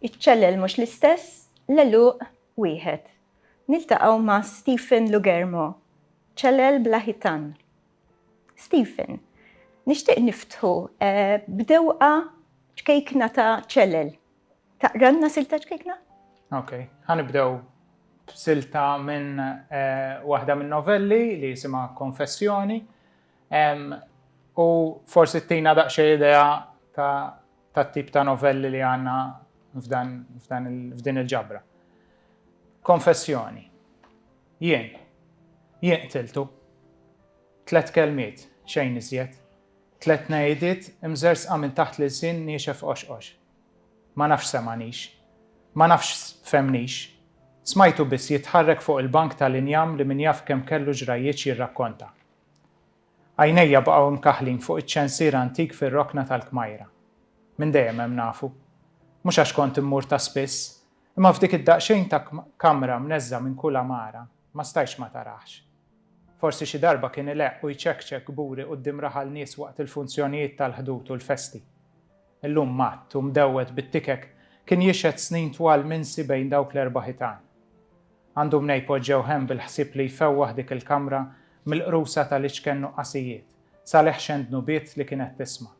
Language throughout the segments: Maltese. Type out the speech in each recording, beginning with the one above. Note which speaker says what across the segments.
Speaker 1: iċ-ċellel mhux l-istess, l-eluq wieħed. Niltaqgħu ma' Stephen Lugermo, ċellel bla ħitan. Stephen, nixtieq niftħu bdewqa ċkejkna ta' ċellel. Taqranna silta ċkejkna?
Speaker 2: Ok, ħanibdew b'silta minn waħda minn novelli li jisimha Konfessjoni u forsi tina daqsxejn idea ta' tip ta' novelli li għandna f'din il-ġabra. Konfessjoni. Jien qtiltu. 3 kelmiet, xejn iżjed. 3 ngħidiet imżersqa minn taħt l-sin niexef qoxqox. Ma nafx semanix. Ma nafx femnix. Smajtu biss jitħarrek fuq il-bank tal-injam li min jaf kemm kellu ġrajiet jirrakkonta. Għajnejja baqgħu mkaħlin fuq iċ-ċensier antik fir-rokna tal-Kmajra. Minn dejjem hemm nafu. Mhux għax kont immur ta' spiss, imma f'dik id-daqsxejn ta' kamra mneżża minn kull amara ma stajx ma tarax. Forsi xi darba kien ileqq u jċekkċekk gburi quddiem raħal nies waqt il-funzjonijiet tal-ħdud u l-festi. Illum matt u mdewwed bit-tikek kien jixhed snin twal minsi bejn dawk l-erba' ħitan. Għandu mnej poġġew hemm bil-ħsieb li jfewwaħ dik il-kamra mill-qrusa tal-iċken nuqqasijiet, sal-eħxend nubiet li kienet tisma'.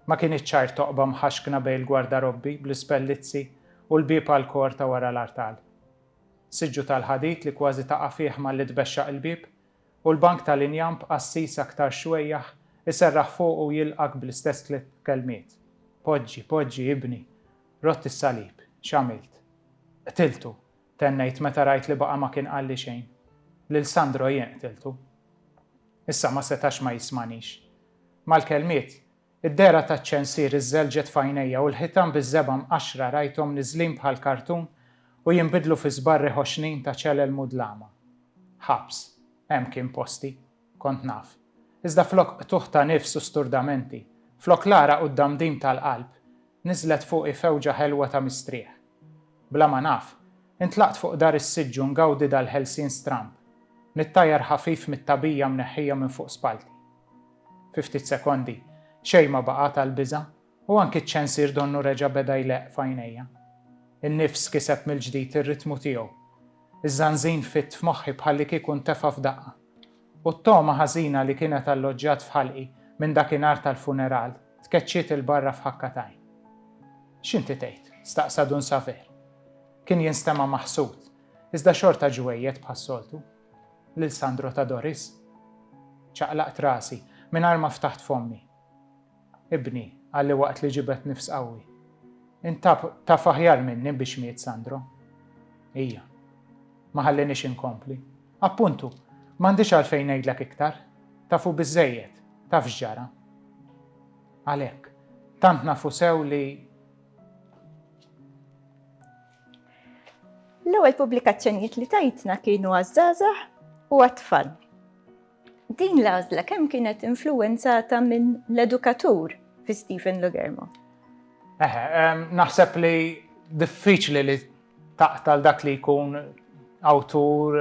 Speaker 2: Ma kienx ċar toqba mħaxkna bejn il-gwardarobbi bl-ispellizzi u l-bieb għall-kor ta' wara l-artal. Siġġu tal-ħadit li kważi taqa' fih malli tbexxaq il-bieb u l-bank tal-injam b'qassis aktar xwejjaħ iserraħ fuq u jilqak bl-istess 3 kelmiet. Poġġi, ibni. Rott is-salib, x'għamilt? Qtiltu, tennejt meta rajt li baqa' ma kien qalli xejn. Lil Sandro jien qtiltu. Issa ma setax ma jismanix. Mal-kelmiet, id-dera taċ-ċensier iżżelġet f'għajnejja u l-ħitan biż-żeba' mqaxra rajthom niżlin bħal kartun u jinbidlu fi żbarri ħoxnin ta' ċellel mudlama. Ħabs, hemm kien posti, kont naf. Iżda flok qtuħ ta' nifs u sturdamenti, flok lara quddam tal-qalb, niżlet fuqi fewġa ħelwa ta' mistrieħ. Bla ma naf, intlaqt fuq dar is-siġġu ngawdi dal-ħelsien stramp, nittajjar ħafif mit-tabija mneħħija minn fuq spalti. 50 sekondi, xejn ma baqa' tal-biża' u anki ċ-ċensier donnu reġa' beda jleq f'għajnejja. In-nifs kiseb mill-ġdid ir-ritmu tiegħu. Iż-żanżin fitt f'moħħi bħalli kieku ntefa' f'daqqa. U t-toma ħażina li kienet alloġġjat f'ħalqi minn dakinhar tal-funeral tkeċċiet il-barra f'ħakkatajn. X'inti tgħid? Staqsa Dun Saver. Kien jinstema' maħsud, iżda xorta ġwejjed bħas-soltu. Lil Sandro ta' Doris. ċaqlaqt rasi mingħajr ma ftaħt fommi. Ibni għalli waqt li ġibet nifs qawwi. Inta taf aħjar minni biex miet Sandro. Ija, ma ħallinix inkompli. Appuntu, m'għandix għalfejn ngħidlek iktar. Tafu biżżejjed, taf x'ġara. Għalhekk, tant nafu sew li
Speaker 1: L-ewwel pubblikazzjonijiet li tajtna kienu għaż-żgħażagħ u għat-tfal. Din l-għażla kemm kienet influwenzata minn l-edukatur fi Stephen Lugermo?
Speaker 2: Naħseb li diffiċli li taqtal dak li jkun awtur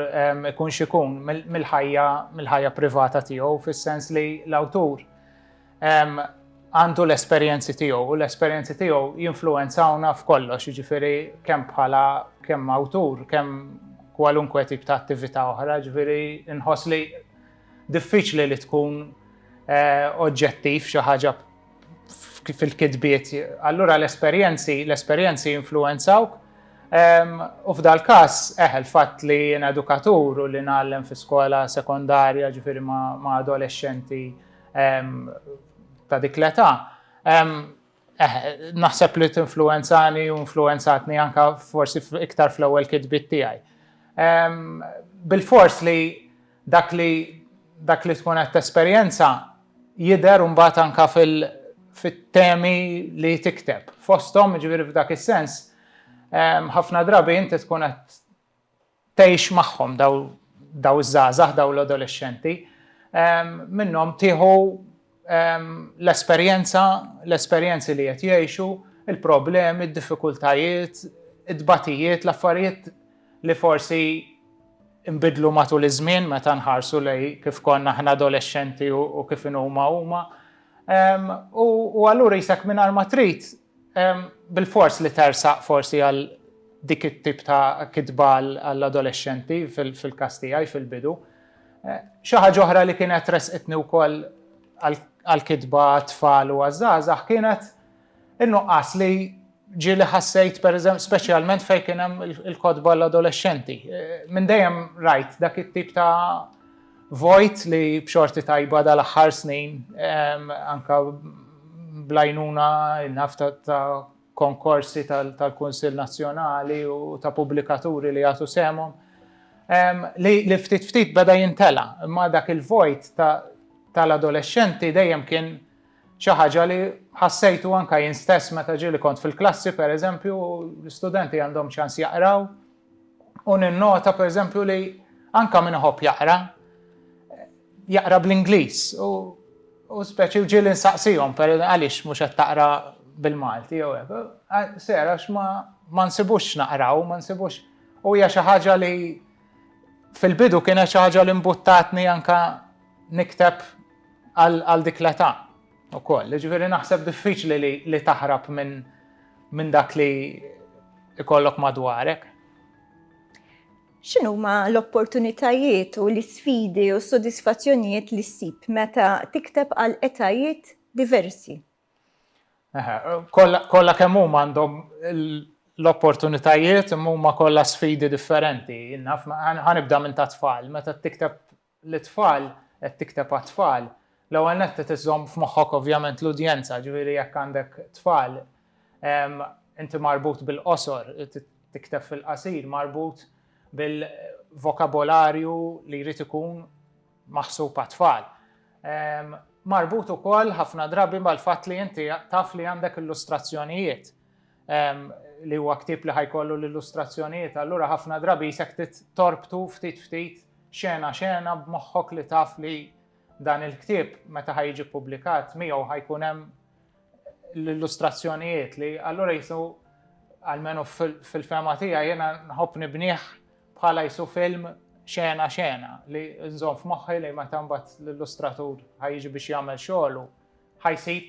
Speaker 2: ikun xikun mill-ħajja privata tiegħu fis-sens li l-awtur għandu l-esperjenzi tiegħu u l-esperjenzi tiegħu jinfluwenzawna f'kollox, jiġifieri kemm awtur, kemm kwalunkwe tip ta' attività oħra, jiġifieri inħoss li diffiċli li tkun oġġettiv xi ħaġa fil-kitbiet. Allura l-esperjenzi influenzawk u f'dal każ il-fatt li jien edukatur u li nagħllem fi skola sekondarja ġifieri ma' adolescenti ta' dik l-età, naħseb li tinfluenzani u influenzatni anke forsi iktar fl-ewwel kitbiet tiegħi. Bil-fors li dak li tkun qed tesperjenza jidher mbagħad anke fit-temi li tikteb. Fosthom ġifieri f'dak is-sens ħafna drabi inti tkun qed tgħix magħhom daw iż-żgħażagħ daw l-adolescenti minnhom tieħu l-esperjenzi li qed jgħixu, il-problemi, id-diffikultajiet, id-dbatijiet, l-affarijiet li forsi imbidlu matul iż-żmien meta nħarsu lej kif konna aħna adolescenti u kif huma. U allura jisek mingħajr ma trid bil-fors li tersaq forsi għal dik it-tip ta' kitba għall-adolescenti fil-każ tiegħi fil-bidu. Xi ħaġa oħra li kienet resqitni wkoll għall-kitba tfal u għażagħżagħ kienet in-nuqqas li ġieli ħassejt pereżempju speċjalment fejn kien hemm il-kotba l-adolescenti. Minn dejjem rajt dak it-tip ta' vojt li b'xorti tajba dal-aħħar snin anka blajnuna naf ta' konkorsi tal-Kunsill Nazzjonali u ta' pubblikaturi li jagħtu semhom li ftit beda jintela, imma dak il-vojt tal-adolescenti dejjem kien xi ħaġa li ħassejtu anke jien stess meta ġieli kont fil-klassi pereżempju l-istudenti għandhom ċans jaqraw u ninnota pereżempju li anke min iħobb jaqra bl-Ingliż u speċi ġieli nsaqsihom għaliex mhux qed taqra bil-Malti jew hekk. Sera ma nsibux naqraw, ma nsibux. U hija xi ħaġa li fil-bidu kienet xi ħaġa li mbuttatni anke nikteb għal dik l-età ukoll. Ġifieri naħseb diffiċli li taħrab minn dak li ikollok madwarek.
Speaker 1: X'inhuma l-opportunitajiet u l-isfidi u s-sodisfazzjonijiet li ssib meta tikteb għal etajiet diversi?
Speaker 2: Kollha kemm huma għandhom l-opportunitajiet huma kollha sfidi differenti. Ħanibda minn ta' tfal. Meta tikteb l-tfal qed tikteb għat-tfal, l-ewwel nett tiżomm f'moħħok ovvjament l-udjenza, ġifieri jekk għandek tfal inti marbut bil-qosor, tikteb fil-qasir, marbut bil-vokabolarju li jrid ikun maħsub għat-tfal. Marbut ukoll ħafna drabi mal-fatt li inti taf li għandek illustrazzjonijiet li huwa ktieb li ħajkollu l-illustrazzjonijiet, allura ħafna drabi jisek torbtu ftit xena b'moħħok li taf li dan il-ktieb meta ħajġi publikat miegħu ħajkun hemm l-illustrazzjonijiet li allura jisu almenu fil-fema tiegħi jiena nħobb nibnieh bħala jisu film xena li nżomm f'moħħi li meta mbagħad l-illustratur ħajġi biex jagħmel xogħlu ħajsib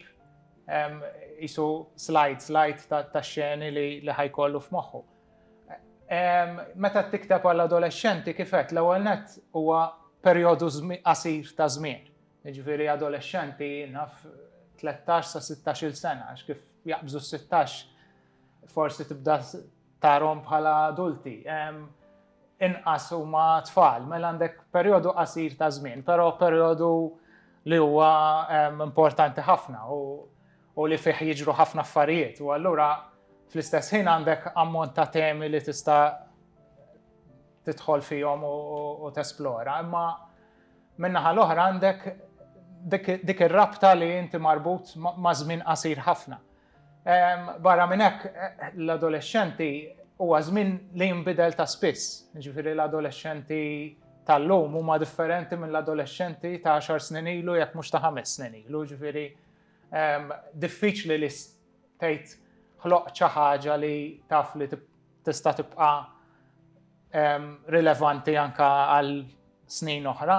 Speaker 2: jisu slide ta' xeni li ħajkollu f'moħħu. Meta tikteb għall-adolescenti kif qed l-ewwel nett huwa perjodu qasir ta' żmien. Jiġifieri adolescenti naf 13 sa 16-il sena għax kif jaqbżu 16 forsi tibda tarhom bħala adulti. Inqas huma tfal, mela għandek perjodu qasir ta' żmien, però perjodu li huwa importanti ħafna u li fih jiġru ħafna affarijiet. U allura fl-istess ħin għandek ammont ta' temi li tista' tidħol fihom u tesplora. Imma min-naħa l-oħra għandek dik ir-rabta li inti marbut ma' żmien qasir ħafna. Barra minn hekk l-adolescenti huwa żmien li jinbidel ta' spiss. Jiġifieri l-adolescenti tal-lum huma differenti mill-adolescenti ta' 10 snin ilu jekk mhux ta' 5 snin ilu. Jiġifieri diffiċli li tgħid ħloq xi ħaġa li taf li tista' tibqa' rilevanti anke għal snin oħra,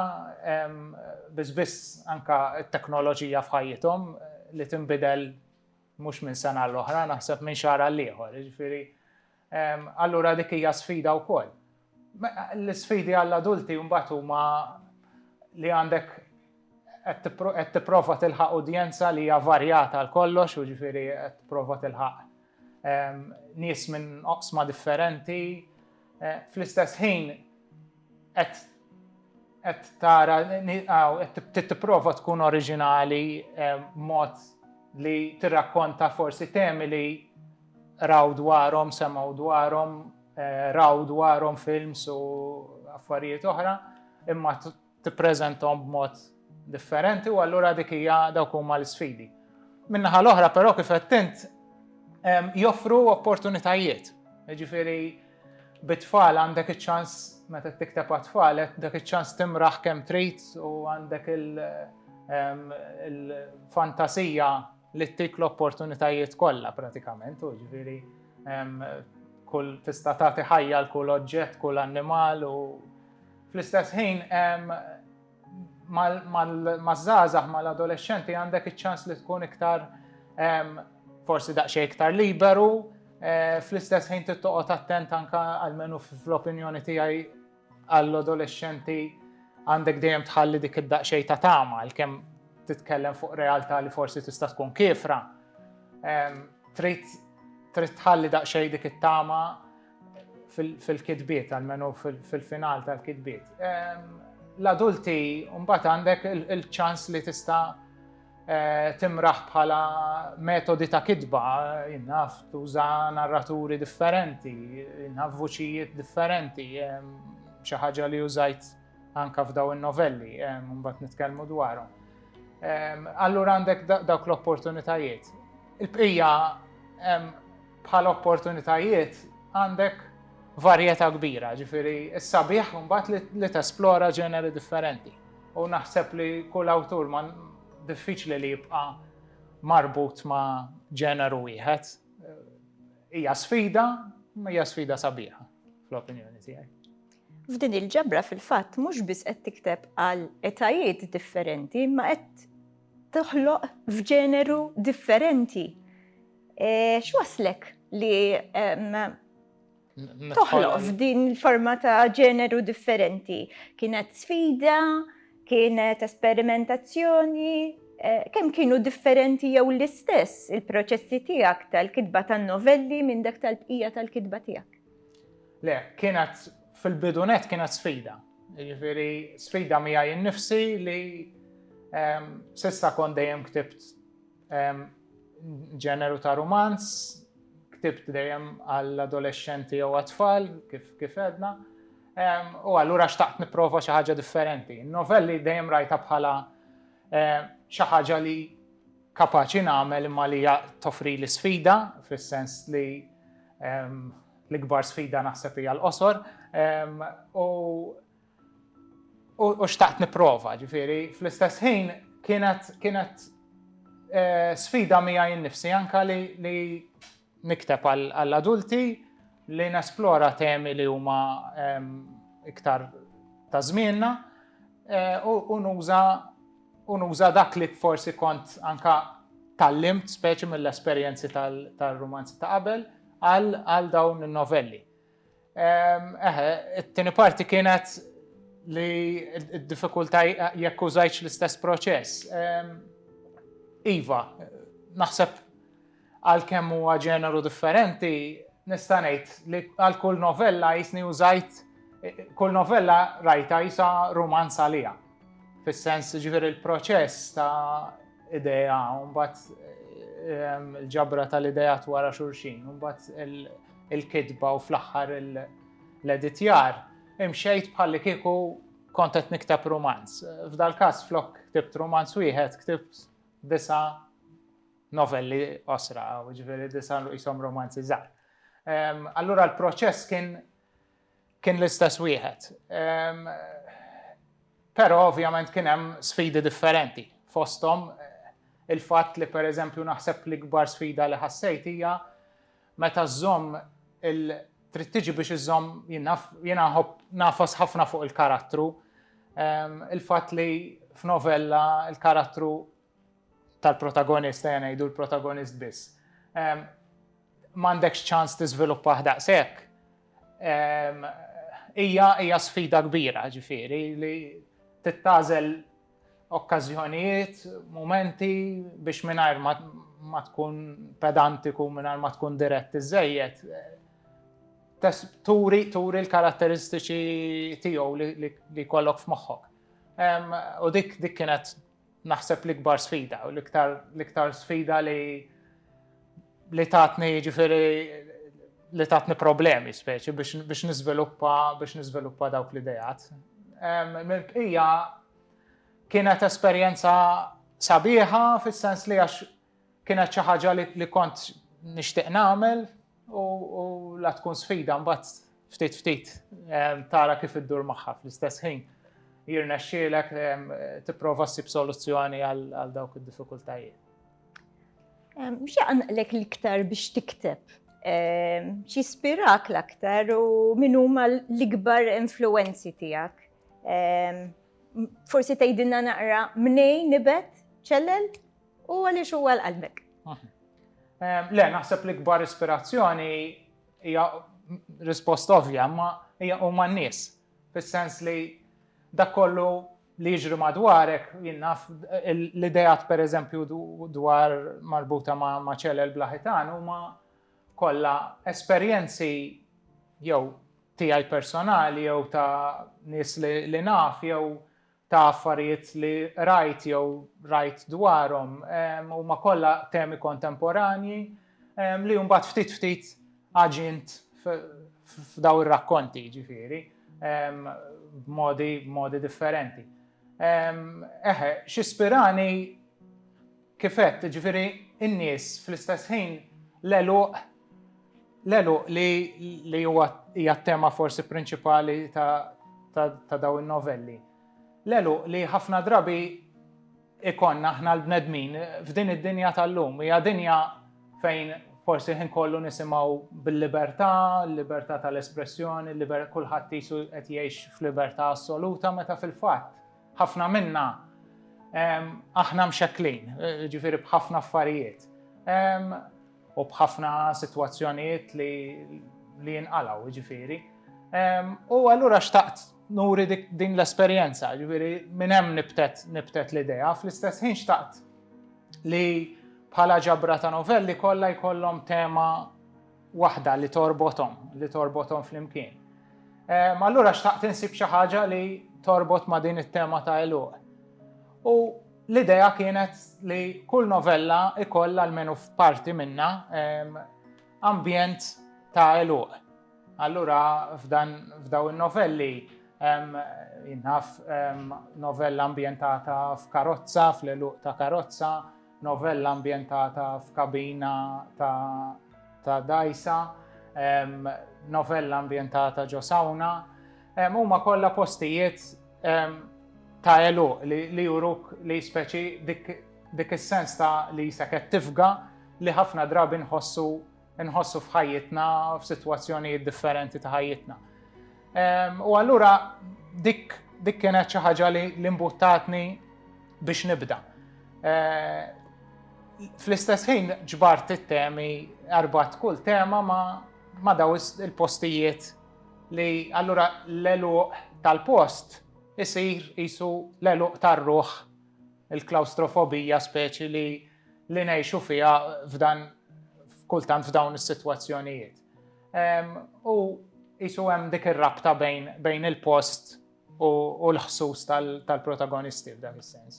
Speaker 2: biss anke t-teknoloġija f'ħajjithom li tinbidel mhux minn sena l-oħra, naħseb minn xahar għal ieħor. Jiġifieri allura dik hija sfida wkoll. L-isfidi għall-adulti mbagħad huma li għandek qed tipprova tilħaq udjenza li hija varjata għal kollox, u ġifieri qed tipprova tilħaq nies minn oqsma differenti. Fl-istess ħin qed tara qed tipprova tkun oriġinali mod li tirrakkonta forsi temi li raw dwarhom, semgħu dwarhom, raw dwarhom films u affarijiet oħra, imma tippreżenthom b'mod differenti u allura dik hija dawk huma l-isfidi. Min-naħa l-oħra però kif qed int joffru opportunitajiet. Jiġifieri bit-tfal għandek iċ-ċans meta tikteb għat-tfal għandek iċ-ċans timraħ kemm trid u għandek il-fantasija li tik l-opportunitajiet kollha pratikament. U ġifieri kull tista' tagħti ħajja l kull oġġett, kull annimal u fl-istess ħin maż-żgħażagħ mal-adolescenti għandek iċ-ċans li tkun iktar forsi daqsxejn iktar liberu, fl-istess ħin tittoqgħod attent anke almenu fl-opinjoni tiegħi għall-adolescenti għandek dejjem tħalli dik id-daqsxejn ta' tama għalkemm titkellem fuq realtà li forsi tista' tkun kiefra. Trid tħalli daqsxejn dik it-tama fil-kitbiet, almenu fil-final tal-kitbiet. L-adulti mbagħad għandek il-ċans li tista' timraħ bħala metodi ta' kitba, jinnaf tuża narraturi differenti, jinnaf vuċijiet differenti, xi ħaġa li użajt anke f'daw in-novelli, mbagħad nitkellmu dwarhom. Allura għandek dawk l-opportunitajiet. Il-bqija bħala opportunitajiet għandek varjetà kbira, ġifieri is-sabiħ mbagħad li tesplora ġeneri differenti. U naħseb li kull awtur diffiċli li jibqa' marbut ma' ġeneru wieħed. Hija sfida, ma hija sfida sabiħa fl-opinjoni tiegħi.
Speaker 1: F'din il-ġabra fil-fatt mhux biss qed tikteb għal etajiet differenti, ma qed toħloq f'ġeneru differenti. X'waslek li toħloq f'din il-forma ta' ġeneru differenti? Kienet sfida, kienet esperimentazzjoni, kemm kienu differenti jew l-istess il-proċessi tiegħek tal-kitba tan-novelli minn dak tal-bqija tal-kitba tiegħek?
Speaker 2: Le, kienet fil-bidunet kienet sfida. Jiġifieri sfida miegħi innifsi li s'issa kont dejjem ktibt ġeneru ta' romanz, ktibt dejjem għall-adolescenti jew għat-tfal kif għedna. U allura xtaqt nipprova xi ħaġa differenti. In-novelli dejjem rajta bħala xi ħaġa li kapaċi nagħmel imma li toffri li sfida, fis-sens li l-ikbar sfida naħseb hija l-qosor, u xtaqt nipprova, ġifieri fl-istess ħin kienet sfida miegħi nnifsi anke li nikteb għall-adulti li nesplora temi li huma iktar ta' żmienna u nuża dak li forsi kont anka tallimt speċi mill-esperjenzi tal-romanzi ta' qabel għal dawn in-novelli. It-tieni parti kienet li d-diffikultà jekk użajtx l-istess proċess. Iva, naħseb għalkemm huwa ġeneru differenti, nista' ngħid li għal kull novella jisni użajt, kull novella rajta jisa romanz għalija. Fis-sens ġifieri il-proċess ta' idea, u mbagħad il-ġabra tal-idejat wara xulxin, u mbagħad il-kitba u fl-aħħar l-editjar, imxejt bħalli kieku kont qed nikteb romanz. F'dal-każ flok ktibt romanz wieħed, ktibt 9 novelli osra, u ġifieri 9 qishom romanzi żgħar. Allura l-proċess kien l-istess wieħed. Però ovvjament kien hemm sfidi differenti. Fosthom il-fatt li pereżempju naħseb li kbar sfida li ħassejt hija meta żomm trid tiġi biex iżomm jiena nafas ħafna fuq il-karattru. Il-fatt li f'novella il-karattru tal-protagonista jgħidu l-protagonist biss. M'għandekx ċans tiżviluppa daqshekk. Hija sfida kbira, ġifieri li tittażel okkażjonijiet, momenti biex mingħajr ma tkun pedantiku, mingħajr ma tkun diretti żejjed. Turi l-karatteristiċi tiegħu li jkollok f'moħħok. U dik kienet naħseb l-ikbar sfida, u l-iktar sfida li tatni ġifieri li tatni problemi speċi biex niżviluppa dawk l-idejat. Mill-bqija kienet esperjenza sabiħa fis-sens li għax kienet xi ħaġa li kont nixtieq nagħmel u la tkun sfida mbagħad ftit tara kif iddur magħha fl-istess ħin. Jirnexxielek tipprova ssib soluzzjoni għal dawk id-diffikultajiet.
Speaker 1: X'jaqnaqlek l-iktar biex tikteb? X'ispirak l-aktar u min huma l-ikbar influwenzi tiegħek? Forsi tgħidilna naqra mnejn nibet ċellel u għaliex huwa l-qalbek?
Speaker 2: Le, naħseb li kbar ispirazzjoni hija risposta ovvja, ma hija huma n-nies. Fis-sens li dak kollu li jiġri madwarek, jinnaf l-idejat pereżempju dwar marbuta ma' ċelel blaħitan huma kollha esperjenzi jew tiegħi personali jew ta' nies li naf jew ta' affarijiet li rajt jew rajt dwarhom huma kollha temi kontemporanji li mbagħad ftit aġint f'daw ir-rakkonti ġifieri b'modi differenti. X'ispirani kif qed ġifieri in-nies fl-istess ħin l-eluq li huwa hija t-tema forsi prinċipali ta' daw in-novelli. L-eluq li ħafna drabi ikonna aħna l-bnedmin f'din id-dinja tal-lum, hija dinja fejn forsi ħin kollu nisimgħu bil-libertà, l-libertà tal-espressjoni, kulħadd qisu qed jgħix f'libertà assoluta meta fil-fatt ħafna minna aħna mxekklin, ġifieri b'ħafna affarijiet u b'ħafna sitwazzjonijiet li jinqalgħu ġifieri. U allura xtaqt nuri din l-esperjenza, ġifieri minn hemm nibtet l-idea, fl-istess ħin xtaqt li bħala ġabra ta' novelli kollha jkollhom tema waħda li torbothom flimkien. Allura xtaqt insib xi ħaġa li torbot ma' din it-tema ta' eluq. U l-idea kienet li kull novella ikollha almenu f'parti minnha ambjent ta' eluq. Allura f'daw in-novelli jinnaf novella ambjentata f'karozza, fl-eluq ta' karozza, novella ambjentata f'kabina ta' dajsa, novella ambjentata ġo sawna, huma kollha postijiet ta' eluq li juruk li speċi dik is-sens ta' li saket tifga li ħafna drabi nħossu f'ħajjitna f'sitwazzjonijiet differenti ta' ħajjitna. U allura dik kienet xi ħaġa li mbuttatni biex nibda. Fl-istess ħin ġbart it-temi arbat kull tema ma daw il-postijiet li allura l-eluq tal-post isir qisu l-eluq tar-ruħ, il-klaustrofobija speċi li ngħixu fiha kultant f'dawn is-sitwazzjonijiet. U qisu hemm dik ir-rabta bejn il-post u l-ħsus tal-protagonisti f'dan is-sens.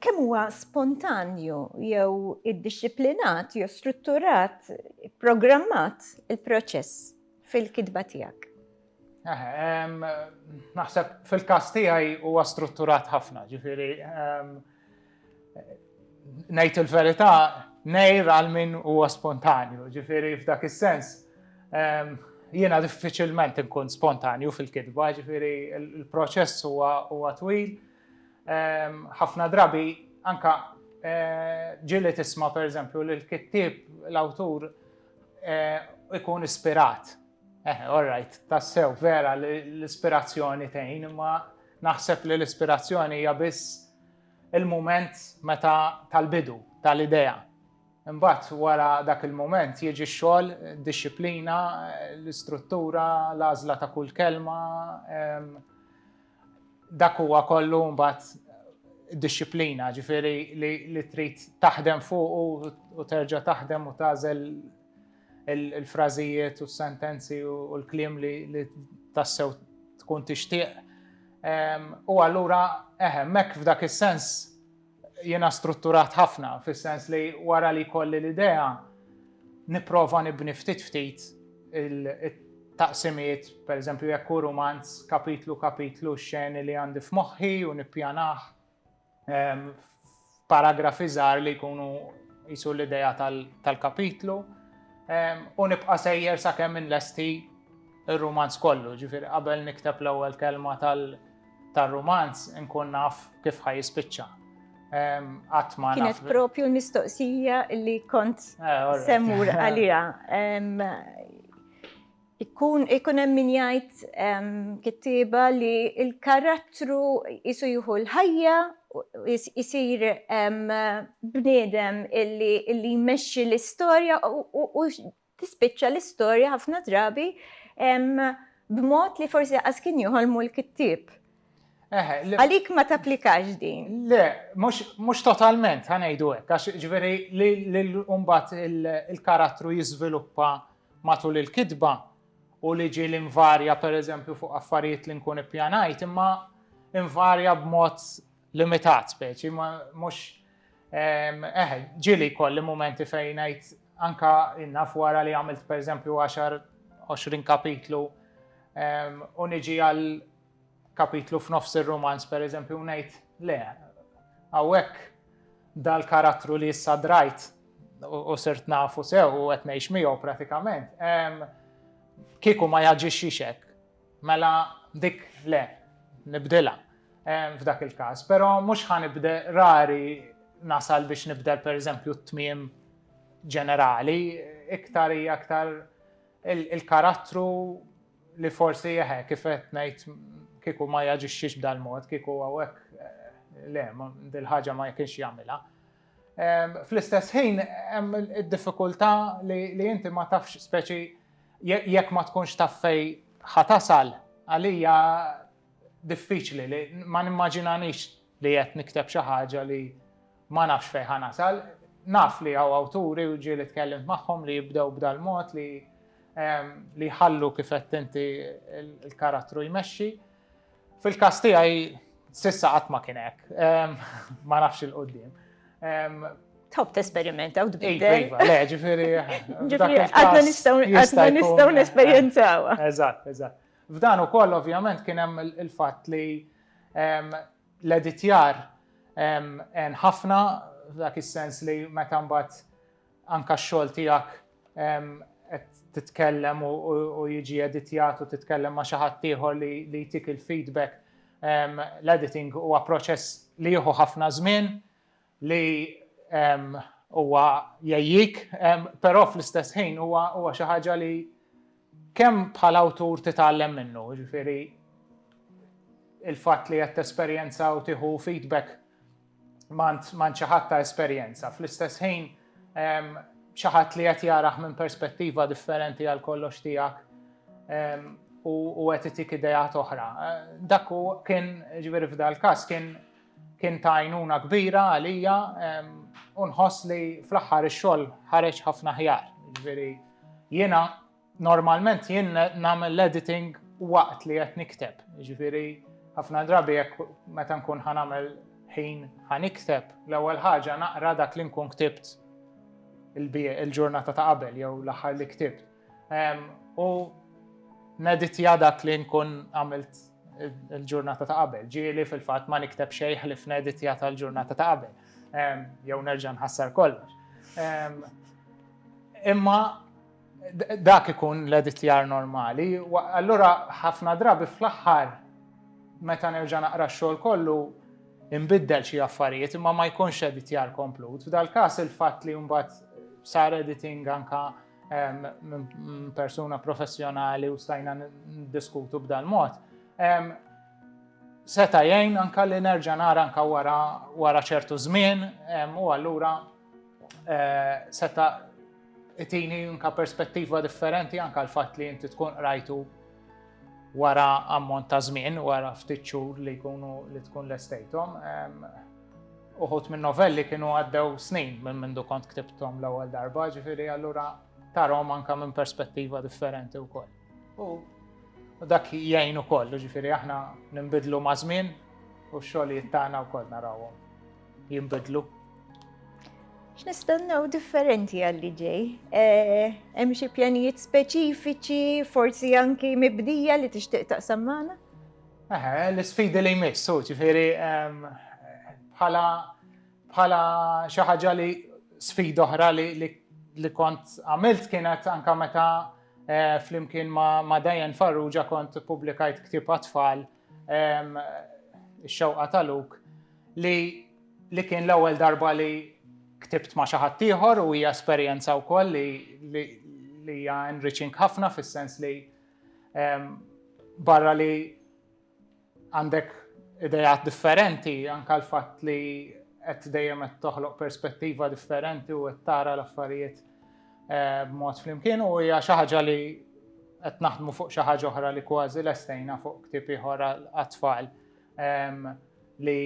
Speaker 1: Kemm huwa spontanju jew iddixxiplinat jew strutturat, programmat il-proċess fil-kitba tiegħek?
Speaker 2: Naħseb fil-każ tiegħi huwa strutturat ħafna, ġifieri ngħid il-verità ngħid għal min huwa spontanju, ġifieri f'dak is-sens jiena diffiċilment inkun spontanju fil-kitba, ġifieri il-proċess huwa twil. ħafna drabi anka ġieli tisma' pereżempju li l-kittieb l-awtur ikun ispirat. All right, tassew vera l-ispirazzjoni tgħin, imma naħseb li l-ispirazzjoni hija biss il-mument meta tal-bidu tal-idea. Imbagħad wara dak il-mument jiġi x-xogħol, id-dixxilpina, l-istruttura, l-għażla ta' kull kelma, dak huwa kollu mbagħad id-dixxilpina, ġifieri li trid taħdem fuq u terġa' taħdem u tagħżel il-frażijiet u s-sentenzi u l-kliem li tassew tkun tixtieq. U allura hemmhekk f'dak is-sens jiena strutturat ħafna, fis-sens li wara li jkolli l-idea nipprova nibni ftit taqsimiet, pereżempju jekk hu romanz kapitlu x'xeni li għandi f'moħħi u nippjanah paragrafi żgħar li jkunu qisu l-idea tal-kapitlu u nibqa' sejjer sakemm inlesti ir-romanz kollu, ġifieri qabel nikteb l-ewwel kelma tar-romanz inkun naf kif ħajjispiċċa.
Speaker 1: Kienet propju l-mistoqsija li kont semmur għaliha. Ikun hemm min jgħid kittieba li l-karattru qisu jieħu l-ħajja isir bniedem illi jmexxi l-istorja u tispiċċa l-istorja ħafna drabi b'mod li forsi qas kien joħolmu l-kittieb. Għalik ma tapplikax din?
Speaker 2: Le, mux totalment, ħanajdu hekk, għax ġveri li l-umbat il-karattru jizviluppa matul il-kidba u li ġi l-invarja per eżempju fuq affarijiet li nkun ippjanajt, imma invarja b'mod limitat speċi, ma mux ġili kolli momenti fejnajt anka innaf wara li għamilt per eżempju 10-20 kapitlu u niġi għal kapitlu f'nofs il-romans per eżempju ngħid le, għawek dal-karattru li issa drajt u sirt nafu sew u qed ngħix miegħu pratikament. Kieku ma jaġixxix hekk, mela dik le, nibdilha f'dak il-każ, però mhux ħanibda rari nasal biex nibdel pereżempju t-tmiem ġenerali, iktar hija aktar il-karattru li forsi kif qed ngħid kieku ma jaġixxix b'dal mod, kieku hawnhekk le, dil-ħaġa ma kienx jagħmilha. Fl-istess ħin hemm id-diffikultà li inti ma tafx speċi jekk ma tkunx taf fejn ħatasal għalija diffiċli li ma nimmaġinanix li qed nikteb xi ħaġa li ma nafx fejn ħanasal. Naf li hawn awturi u ġieli tkellimt magħhom li jibdew b'dal mod li ħallu kif qed inti l-karattru jmexxi. Fil-każ tiegħi s'issa qatt ma kien hekk, ma nafx il-qudiem.
Speaker 1: Tħobb tesperimenta u tbiddel.
Speaker 2: Le, ġifieri.
Speaker 1: Għadna nistgħu nesperjenzawa.
Speaker 2: Eżatt. F'dan ukoll ovvjament kien hemm il-fatt li l-editjar ħafna f'dak is-sens li meta mbagħad anke x-xogħol tiegħek qed titkellem u jiġi editjat u titkellem ma' xi ħadd ieħor li jtik il-feedback. L-editing huwa proċess li jieħu ħafna żmien li huwa jgħid, però fl-istess ħin huwa xi ħaġa li kemm bħala awtur titgħallem minnu, ġifieri il-fatt li qed tesperjenza u tieħu feedback m'għand xi ħadd ta' esperjenza. Fl-istess ħin xi ħadd li qed jarah minn perspettiva differenti għal kollox tiegħek u qed itik idejat oħra. Dak kien ġifieri f'dal każ kien ta' għajnuna kbira għalija u nħoss li fl-aħħar ix-xogħol ħareġ ħafna ħjar. Ġifieri jiena normalment jien nagħmel l-editing waqt li qed nikteb. Ġifieri ħafna drabi jekk meta nkun ħanagħmel ħin ħanikteb l-ewwel ħaġa naqra dak li nkun ktibt il-ġurnata ta' qabel jew l-aħħar li ktibt. U neditja dak li nkun għamilt il-ġurnata ta' qabel. Ġieli fil-fatt ma nikteb xejn ħlif neditja tal-ġurnata ta' qabel. Jew nerġa' nħassar kollox. Imma dak ikun l-editjar normali, allura ħafna drabi fl-aħħar meta nerġa' naqra x-xogħol kollu inbiddel xi affarijiet imma ma jkunx editjar komplut. F'dal każ il-fatt li mbagħad sar editing anka minn persuna professjonali u stajna ndiskutu b'dal mod. Seta' jgħin anka li nerġa' nara anka wara ċertu żmien u allura seta' itini anka perspettiva differenti anka l-fatt li inti tkun rajtu wara ammont ta' żmien, wara ftit xhur li tkun lestejthom. Uħud minn novelli kienu għaddew snin minn mindu kont ktibthom l-ewwel darba, ġifieri allura tarhom anke minn perspettiva differenti wkoll. U dak jgħin ukoll, ġifieri aħna ninbidlu ma' żmien u x-xogħlijiet tagħna wkoll narawhom jinbidlu.
Speaker 1: X'nistennew differenti għalli ġej? Hemm xi pjanijiet speċifiċi, forsi anki mibdija li tixtieq taqsam magħna?
Speaker 2: L-isfidi li jmissu, ġifieri bħala xi ħaġa li sfida oħra li kont għamilt kienet anke meta flimkien ma' Diane Farrugia kont pubblikajt ktieb għat-tfal ix-xewqa ta' Luke li kien l-ewwel darba li ktibt ma' xi ħadd ieħor u hija esperjenza wkoll li hija enriching ħafna fis-sens li barra li għandek idejat differenti, anka l-fatt li qed dejjem qed toħloq perspettiva differenti u qed tara l-affarijiet b'mod flimkien u hija xi ħaġa li qed naħdmu fuq xi ħaġa oħra li kważi lestejna fuq ktieb ieħor għat-tfal li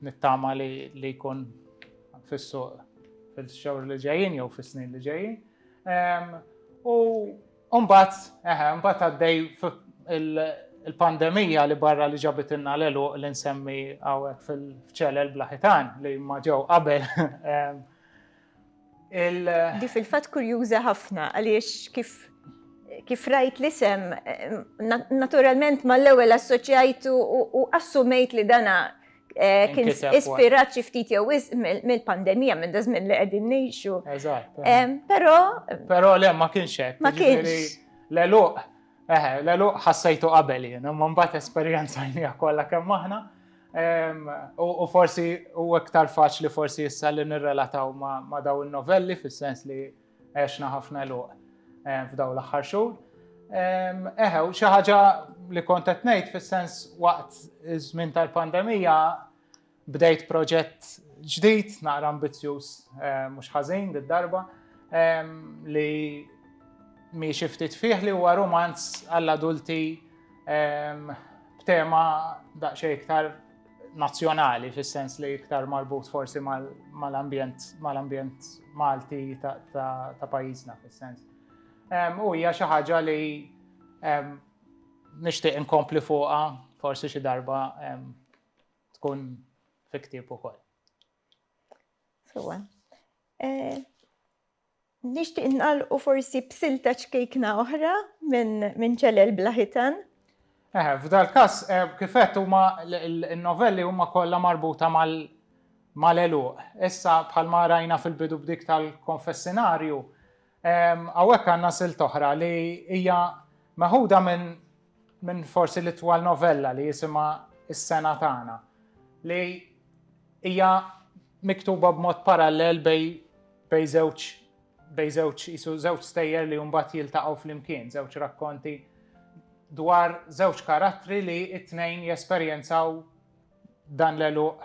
Speaker 2: nittama li jkun fis-suq fil-xhur li ġejjin jew fis-snin li ġejjin. U mbagħad għaddej il-pandemija li barra li ġabitilna l-eluq li nsemmi hawnhekk fil-ċelel Blaħitan li ma ġew qabel.
Speaker 1: Di fil-fatt kurjuża ħafna għaliex kif rajt l-isem, naturalment mal-ewwel assoċjajtu u assumejt li dana kien ispirat xi ftit jew mill-pandemija minn dażmin li qegħdin ngħixu.
Speaker 2: Eżatt.
Speaker 1: Però
Speaker 2: le ma kienx hekk.
Speaker 1: Ma kienx.
Speaker 2: L-eluq ħassejtu qabel jiena, ma mbagħad esperjenzajniha kollha kemm aħna. U forsi u iktar faċli forsi issa li nirrelataw ma' daw il-novelli fis-sens li għexna ħafna eluq f'daw l-aħħar xhur. U xi ħaġa li kont qed ngħid fis-sens waqt iż-żmien tal-pandemija bdejt proġett ġdid naqra ambizzjuż mhux ħażin darba li mhix ftit fih li huwa romanz għall-adulti b'tema daqsxejn iktar nazzjonali fis-sens li iktar marbut forsi mal-ambjent Malti ta' pajjiżna fis-sens. U hija xi ħaġa li nixtieq inkompli fuqha forsi xi darba tkun fi ktieb ukoll.
Speaker 1: Sewa. Nixtieq inqalqu forsi b'silta ċkejkna oħra minn ċelel Blaħitan.
Speaker 2: F'dal każ kif qed huma l-novelli huma kollha marbuta mal-eluq. Issa bħalma rajna fil-bidu b'dik tal-konfessinarju, hawnhekk għandna silta oħra li hija meħuda minn forsi l-itwal novella li jisimha Is-sena tagħna li hija miktuba b'mod parallel bej żewġ isu żewġ stejjer li mbagħad jiltaqgħu flimkien, żewġ rakkonti dwar żewġ karattri li t-tnejn jesperjenzaw dan l-eluq.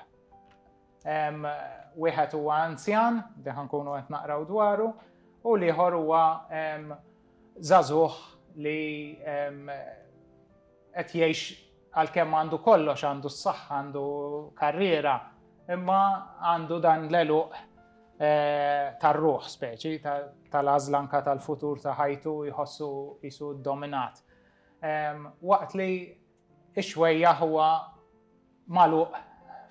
Speaker 2: Wieħed huwa anzjan, li ħankunu qed naqraw dwaru, u l-ieħor huwa żagħżugħ li qed jgħix għalkemm għandu kollox, għandu s-saħħa, għandu karriera, imma għandu dan l-eluq tar-ruħ speċi, tal-għażla anke tal-futur ta' ħajtu jħossu qisu dominat. Waqt li xwejja huwa magħluq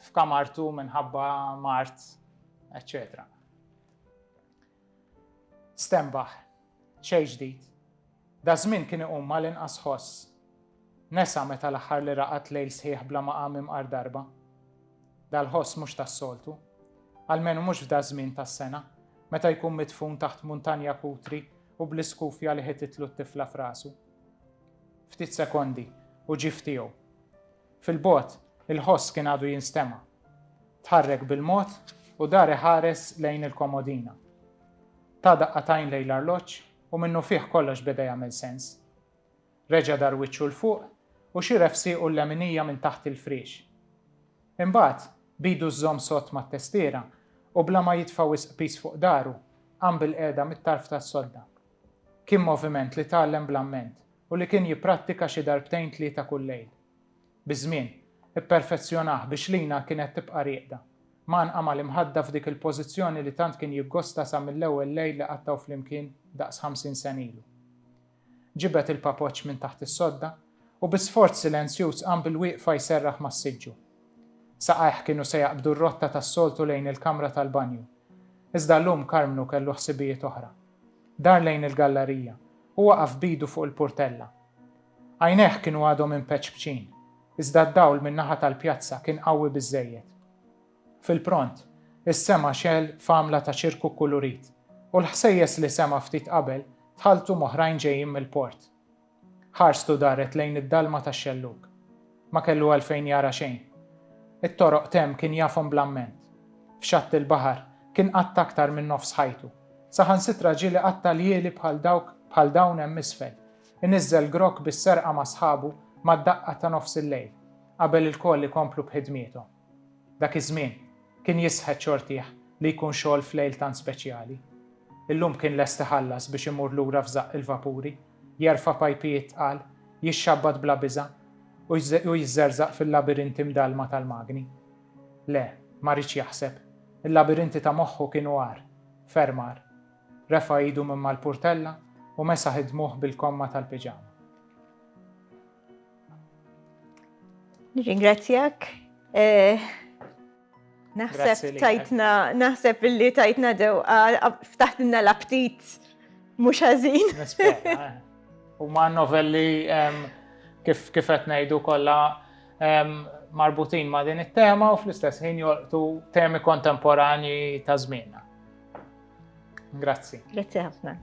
Speaker 2: f'kamartu minħabba mart, etc. Stenbaħ, xejn ġdid. Da żmien kien iqum mal-inqas ħoss. Nesa meta l-aħħar li raqat lejl sħiħ bla maqam imqar darba. Dal-ħoss mhux tas-soltu, għalmenu mhux f'da żmien tas-sena, meta jkun midfun taħt muntanja kutri u bl-iskufja li ħititlu t-tifla f'rasu. Ftit sekondi u ġif tiegħu. Fil-bogħod il-ħoss kien għadu jinstema'. Tħarrek bil-mod u dar iħares lejn il-komodina. Ta' daqqatajn lejn l-arloġġ u minnu fih kollox beda jagħmel sens. Reġa' dar wiċċu l-fuq u xiref siequ l-leminija minn taħt il-friex. Imbagħad bidu żżomm sott mat-testiera u bla ma jitfa' wisq piż fuq daru qam bil-qiegħda mit-tarf tas-solda. Kien moviment li tgħallem bl-amment u li kien jipprattika xi darbtejn tlieta kull lejl. Biżmien ipperfezzjonah biex lina kienet tibqa' rieqda. Ma nqamal imħadda f'dik il-pożizzjoni li tant kien jiggosta sa mill-ewwel lejl li qattaw flimkien daqs 50 sen ilu. Ġibet il-papoċ minn taħt is-sodda u bi-sforz silenzjuż qam bil-wieqfa jserraħ mas-siġġu. Saqajh kienu se jaqbdu r-rotta tas-soltu lejn il-kamra tal-banju. Iżda llum Karmnu kellu ħsibijiet oħra. Dar lejn il-gallerija u waqaf bidu fuq il-purtella. Għajnejh kienu għadhom impeċbċin, iżda d-dawl min-naħa tal-pjazza kien qawwi biżżejjed. Fil-pront, is-sema xel famla ta' ċirku kulurit u l-ħsejjes li sema ftit qabel tħaltu moħrajn ġejjin mill-port. Ħarstu daret lejn id-dalma tax-xellug. Ma kellu għalfejn jara xejn. It-toroq tem kien jafhom bl-amment. F'xatt il-baħar kien qatt aktar minn nofs ħajtu. Saħansitra ġieli qatta l-jieli bħal dawn hemm isfel. Iniżżel grok bis-serqa ma' sħabu mad-daqqa ta' nofs il-lejl. qabel il-koll ikomplu b'ħidmietom. Dak iż-żmien kien jisħed xortih li jkun xogħol f'lejl tant speċjali. Illum kien lest iħallas biex imur lura f'żaq il-vapuri, jerfa' pajpijiet tqal, jixxabbad bla biża' u jiżżerżaq fil-labirinti mdalma tal-magni. Le, ma rridx jaħseb. Il-labirinti ta' moħħu kienu għar, fermar. Refa' idu minn mal-purtella u mesa ħidmuh bil-komma tal-piġama.
Speaker 1: Ringrazzjak. Naħseb illi tajtna dew, ftaħtinna l-aptit mhux ħażin.
Speaker 2: Nispera. U ma' novelli kif qed ngħidu kollha marbutin ma' din it-tema u fl-istess ħin jolqtu temi kontemporanji ta' żmienna. Grazzi.
Speaker 1: Grazzi ħafna.